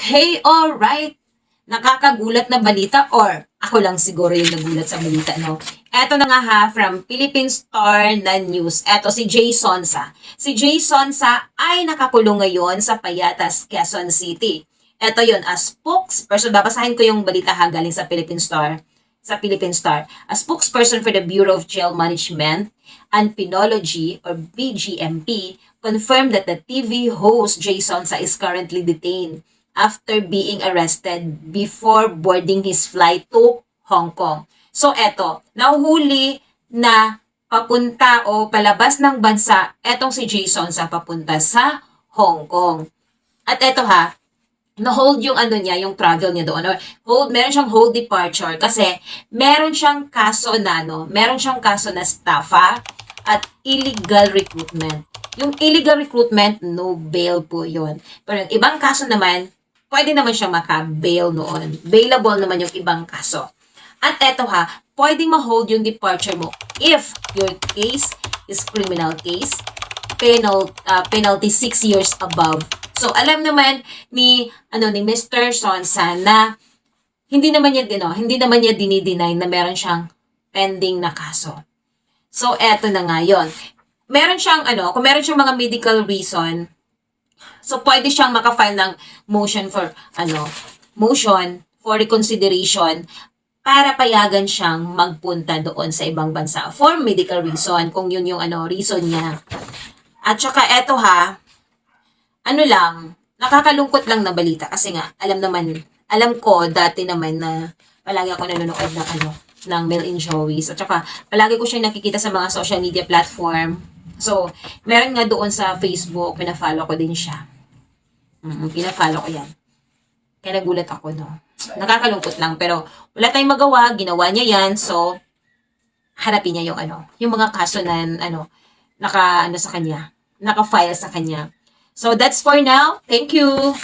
Okay, alright. Nakakagulat na balita or ako lang siguro yung nagulat sa balita, no? Eto na nga ha, from Philippine Star na news. Eto si Jay Sonsa. Si Jay Sonsa ay nakakulong ngayon sa Payatas, Quezon City. Eto yon as spokesperson. Babasahin ko yung balita ha, galing sa Philippine Star. Sa Philippine Star. A spokesperson for the Bureau of Jail Management and Penology or BGMP confirmed that the TV host Jay Sonsa is currently detained after being arrested before boarding his flight to Hong Kong. So eto, nahuhuli na papunta o palabas ng bansa etong si Jay Sonsa papunta sa Hong Kong. At eto ha, na-hold yung ano niya, yung travel niya doon. Or meron siyang hold departure kasi meron siyang kaso na meron siyang kaso na staffa at illegal recruitment. Yung illegal recruitment, no bail po yun. Pero yung ibang kaso naman, pwede naman siya maka-bail noon. Bailable naman yung ibang kaso. At eto ha, pwedeng ma-hold yung departure mo if your case is criminal case, penalty 6 years above. So, alam naman ni Mr. Sonsa na hindi naman niya dinideny na meron siyang pending na kaso. So, eto na nga yun. Meron siyang kung meron siyang mga medical reason, so pwede siyang maka-file ng motion for reconsideration para payagan siyang magpunta doon sa ibang bansa for medical reason kung yun yung reason niya. At saka eto ha, nakakalungkot lang na balita kasi nga alam ko dati naman na palagi ako nanonood ng Mel and Joey's at saka palagi ko siyang nakikita sa mga social media platform. So, meron nga doon sa Facebook, pina-follow ko din siya. Pina-follow ko yan. Kaya nagulat ako, no? Nakakalungkot lang, pero wala tayong magawa, ginawa niya yan, so, harapin niya yung mga kaso na, sa kanya, naka-file sa kanya. So, that's for now. Thank you!